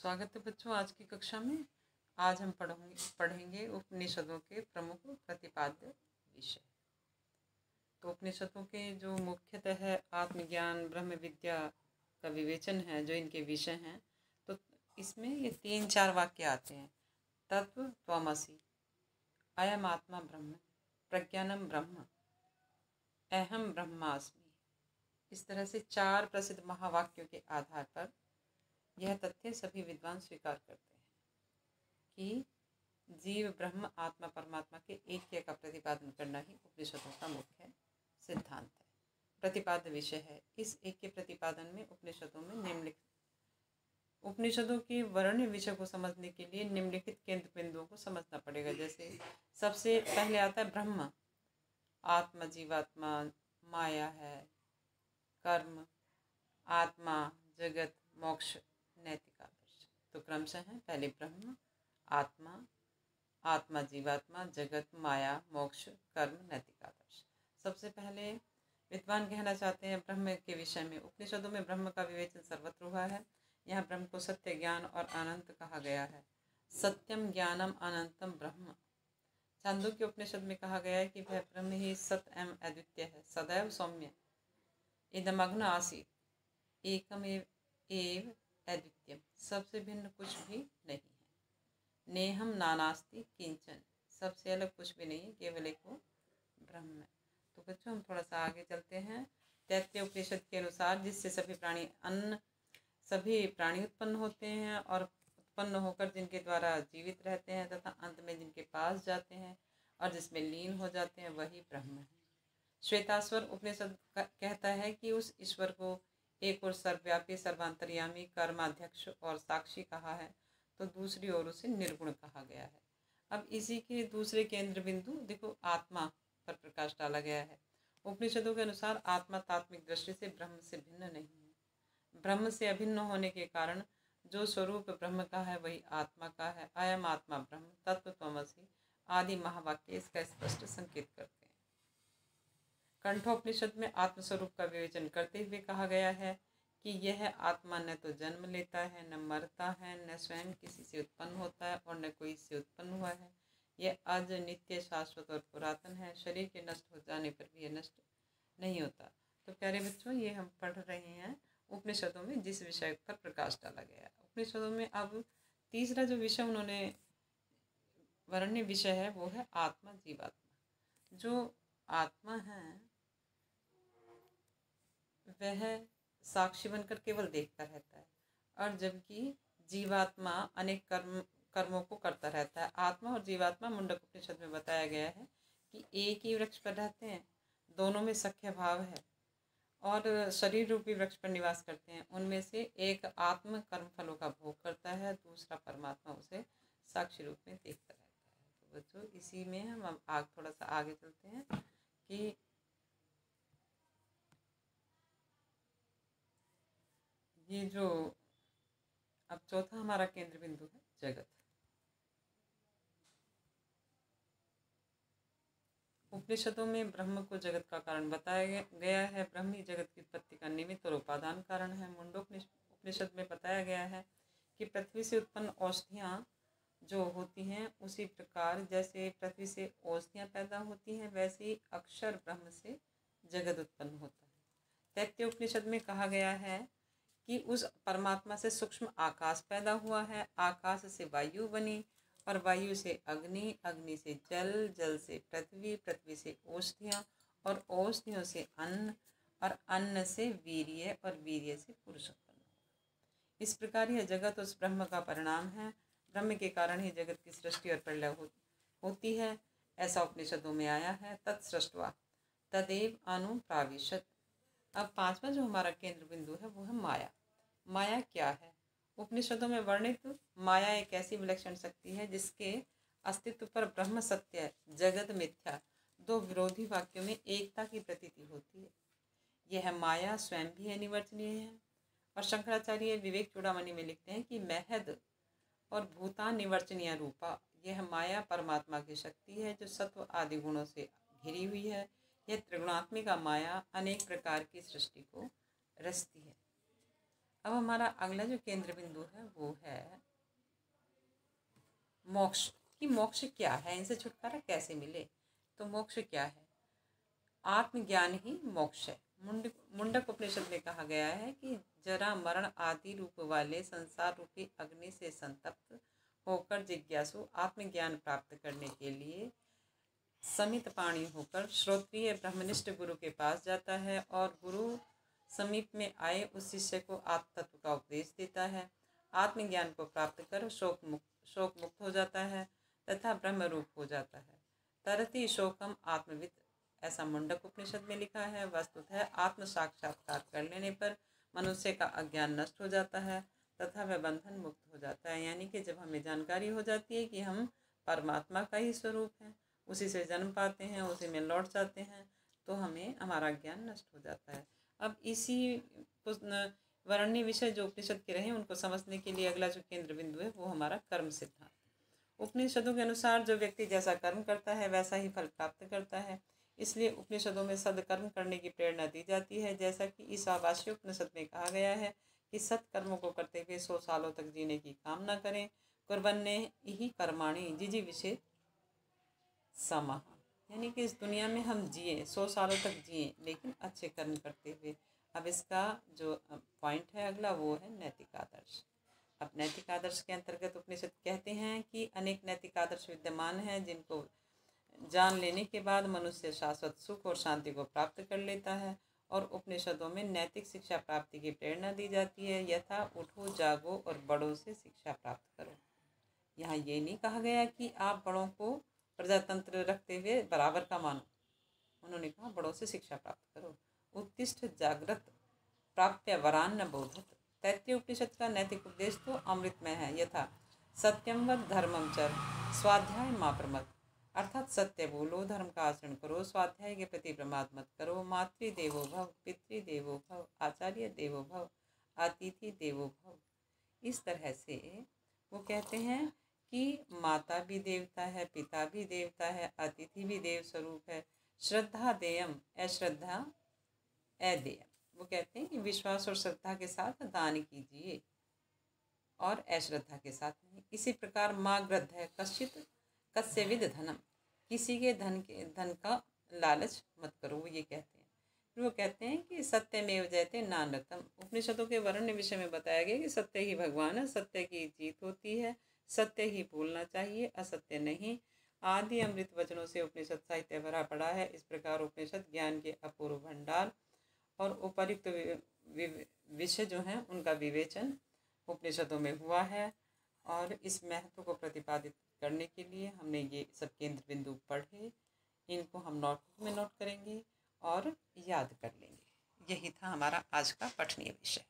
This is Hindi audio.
स्वागत है बच्चों आज की कक्षा में। आज हम पढ़ेंगे उपनिषदों के प्रमुख प्रतिपाद्य विषय। तो उपनिषदों के जो मुख्यतः आत्मज्ञान ब्रह्म विद्या का विवेचन है, जो इनके विषय हैं, तो इसमें ये 3-4 वाक्य आते हैं। तत्व त्वमसि, अयम आत्मा ब्रह्म, प्रज्ञानम ब्रह्म, अहम ब्रह्मास्मि। इस तरह से 4 प्रसिद्ध महावाक्यों के आधार पर यह तथ्य सभी विद्वान स्वीकार करते हैं कि जीव ब्रह्म आत्मा परमात्मा के ऐक्य का प्रतिपादन करना ही उपनिषदों का मुख्य सिद्धांत है, प्रतिपाद्य विषय है। इस ऐक्य प्रतिपादन में उपनिषदों के वर्ण्य विषय को समझने के लिए निम्नलिखित केंद्र बिंदुओं को समझना पड़ेगा। जैसे सबसे पहले आता है ब्रह्म, आत्मा जीवात्मा, माया है, कर्म, आत्मा, जगत, मोक्ष, नैतिक आदर्श। तो क्रमशः है, पहले ब्रह्म, आत्मा, आत्मा जीवात्मा, जगत, माया, मोक्ष, कर्म, नैतिक आदर्श। सबसे पहले विद्वान कहना चाहते हैं ब्रह्म के विषय में। उपनिषदों में ब्रह्म का विवेचन सर्वत्र हुआ है। यहाँ ब्रह्म को सत्य, ज्ञान और अनंत कहा गया है। सत्यम ज्ञानम अनंतम ब्रह्म। छांदोग्य उपनिषद में कहा गया है कि वह ब्रह्म ही सत्य एवं अद्वितीय है। सदैव सौम्य, इदमग्न आसीत, एकम एव अद्वितीयम, सबसे भिन्न कुछ भी नहीं है। नेहम नानास्ति किंचन, सबसे अलग कुछ भी नहीं है, केवल एक वो ब्रह्म है। तो बच्चों हम थोड़ा सा आगे चलते हैं। तैत्तिरीय उपनिषद के अनुसार जिससे सभी प्राणी उत्पन्न होते हैं और उत्पन्न होकर जिनके द्वारा जीवित रहते हैं तथा अंत में जिनके पास जाते हैं और जिसमें लीन हो जाते हैं, वही ब्रह्म है। श्वेताश्वर उपनिषद कहता है कि उस ईश्वर को एक और सर्वव्यापी, सर्वांतर्यामी, कर्माध्यक्ष और साक्षी कहा है, तो दूसरी ओर उसे निर्गुण कहा गया है। अब इसी के दूसरे केंद्र बिंदु देखो, आत्मा पर प्रकाश डाला गया है। उपनिषदों के अनुसार आत्मा तात्विक दृष्टि से ब्रह्म से भिन्न नहीं है। ब्रह्म से अभिन्न होने के कारण जो स्वरूप ब्रह्म का है वही आत्मा का है। अयम आत्मा ब्रह्म, तत्व त्वमसि आदि महावाक्य इसका स्पष्ट संकेत करते हैं। कंठोपनिषद में आत्मस्वरूप का विवेचन करते हुए कहा गया है कि यह आत्मा न तो जन्म लेता है, न मरता है, न स्वयं किसी से उत्पन्न होता है और न कोई इससे उत्पन्न हुआ है। यह अज, नित्य, शाश्वत और पुरातन है। शरीर के नष्ट हो जाने पर भी यह नष्ट नहीं होता। तो प्यारे बच्चों, ये हम पढ़ रहे हैं उपनिषदों में जिस विषय पर प्रकाश डाला गया है। उपनिषदों में अब तीसरा जो विषय उन्होंने वर्ण्य विषय है वो है आत्मा जीवात्मा। जो आत्मा है वह साक्षी बनकर केवल देखता रहता है, और जबकि जीवात्मा अनेक कर्मों को करता रहता है। आत्मा और जीवात्मा मुंडक उपनिषद में बताया गया है कि एक ही वृक्ष पर रहते हैं, दोनों में सख्य भाव है और शरीर रूपी वृक्ष पर निवास करते हैं। उनमें से एक आत्म कर्म फलों का भोग करता है, दूसरा परमात्मा उसे साक्षी रूप में देखता रहता है। तो बच्चों, इसी में हम थोड़ा सा आगे चलते हैं कि ये जो अब चौथा हमारा केंद्र बिंदु है जगत। उपनिषदों में ब्रह्म को जगत का कारण बताया गया है। ब्रह्म ही जगत की उत्पत्ति का निमित्त और उपादान कारण है। मुंडोपनिषद में बताया गया है कि पृथ्वी से उत्पन्न औषधियाँ जो होती हैं, उसी प्रकार जैसे पृथ्वी से औषधियाँ पैदा होती हैं, वैसे ही अक्षर ब्रह्म से जगत उत्पन्न होता है। तैत्तिरीय उपनिषद में कहा गया है कि उस परमात्मा से सूक्ष्म आकाश पैदा हुआ है, आकाश से वायु बनी और वायु से अग्नि, अग्नि से जल, जल से पृथ्वी, पृथ्वी से औषधियाँ और औषधियों से अन्न और अन्न से वीर्य और वीर्य से पुरुष उत्पन्न हुआ। इस प्रकार यह जगत उस ब्रह्म का परिणाम है। ब्रह्म के कारण ही जगत की सृष्टि और प्रलय होती है, ऐसा उपनिषदों में आया है। तत्सृष्ट्वा तदेव अनुप्राविशत। अब पांचवा जो हमारा केंद्र बिंदु है वो है माया। माया क्या है? उपनिषदों में वर्णित माया एक ऐसी विलक्षण शक्ति है जिसके अस्तित्व पर ब्रह्म सत्य, जगत मिथ्या, दो विरोधी वाक्यों में एकता की प्रतीति होती है। यह माया स्वयं भी अनिवर्चनीय है और शंकराचार्य विवेक चूड़ामणि में लिखते हैं कि महद और भूतान निवर्चनीय रूपा, यह माया परमात्मा की शक्ति है जो सत्व आदि गुणों से घिरी हुई है। यह त्रिगुणात्मिका माया अनेक प्रकार की सृष्टि को रचती है। अब हमारा अगला जो केंद्र बिंदु है वो है मोक्ष कि मोक्ष क्या है, इनसे छुटकारा कैसे मिले। तो मोक्ष क्या है? आत्मज्ञान ही मोक्ष है। मुंडक उपनिषद में कहा गया है कि जरा मरण आदि रूप वाले संसार रूपी अग्नि से संतप्त होकर जिज्ञासु आत्मज्ञान प्राप्त करने के लिए समित पाणी होकर श्रोत्रिय ब्रह्मनिष्ठ गुरु के पास जाता है और गुरु समीप में आए उस शिष्य को आत्म तत्व का उपदेश देता है। आत्मज्ञान को प्राप्त कर शोक मुक्त हो जाता है तथा ब्रह्म रूप हो जाता है। तरति शोकम आत्मविद, ऐसा मुंडक उपनिषद में लिखा है। वस्तुतः आत्म साक्षात्कार कर लेने पर मनुष्य का अज्ञान नष्ट हो जाता है तथा वह बंधन मुक्त हो जाता है। यानी कि जब हमें जानकारी हो जाती है कि हम परमात्मा का ही स्वरूप है, उसी से जन्म पाते हैं, उसी में लौट जाते हैं, तो हमें हमारा ज्ञान नष्ट हो जाता है। अब इसी वर्ण्य विषय जो उपनिषद के रहे उनको समझने के लिए अगला जो केंद्र बिंदु है वो हमारा कर्म सिद्धांत। उपनिषदों के अनुसार जो व्यक्ति जैसा कर्म करता है वैसा ही फल प्राप्त करता है। इसलिए उपनिषदों में सदकर्म करने की प्रेरणा दी जाती है। जैसा कि ईशावास्य उपनिषद में कहा गया है कि सत्कर्मों को करते हुए 100 सालों तक जीने की कामना करें। कुर्बन्ने ही कर्माणि जिजी विषय समाह, यानी कि इस दुनिया में हम जिए 100 सालों तक जिए लेकिन अच्छे कर्म करते हुए। अब इसका जो पॉइंट है अगला वो है नैतिक आदर्श। अब नैतिक आदर्श के अंतर्गत उपनिषद कहते हैं कि अनेक नैतिक आदर्श विद्यमान हैं जिनको जान लेने के बाद मनुष्य शाश्वत सुख और शांति को प्राप्त कर लेता है। और उपनिषदों में नैतिक शिक्षा प्राप्ति की प्रेरणा दी जाती है। यथा उठो जागो और बड़ों से शिक्षा प्राप्त करो। यहाँ ये नहीं कहा गया कि आप बड़ों को प्रजातंत्र रखते हुए बराबर का मानो। उन्होंने कहा बड़ों से शिक्षा प्राप्त करो। उत्तिष्ठ जागृत प्राप्य वरान न बोधत। तैत्तिरीय उपनिषद का नैतिक उपदेश तो अमृतमय है। यथा सत्यम व धर्मम चर स्वाध्याय माँ प्रमद, अर्थात सत्य बोलो, धर्म का आचरण करो, स्वाध्याय के प्रति प्रमाद मत करो। मातृदेवो भव, पितृदेवो भव, आचार्य देवो भव, अतिथि देवो भव। इस तरह से वो कहते हैं कि माता भी देवता है, पिता भी देवता है, अतिथि भी देव स्वरूप है। श्रद्धा देयम अश्रद्धा अदेयम। वो कहते हैं कि विश्वास और श्रद्धा के साथ दान कीजिए और अश्रद्धा के साथ नहीं। इसी प्रकार माँ गृद्ध है कश्चित कस्यविद धनम, किसी के धन का लालच मत करो, वो ये कहते हैं। फिर वो कहते हैं कि सत्यमेव जयते नानृतम। उपनिषदों के वर्ण्य विषय में बताया गया कि सत्य ही भगवान है, सत्य की जीत होती है, सत्य ही बोलना चाहिए, असत्य नहीं। आदि अमृत वचनों से उपनिषद साहित्य भरा पड़ा है। इस प्रकार उपनिषद ज्ञान के अपूर्व भंडार और उपर्युक्त विषय जो हैं उनका विवेचन उपनिषदों में हुआ है। और इस महत्व को प्रतिपादित करने के लिए हमने ये सब केंद्र बिंदु पढ़े, इनको हम नोटबुक में नोट करेंगे और याद कर लेंगे। यही था हमारा आज का पठनीय विषय।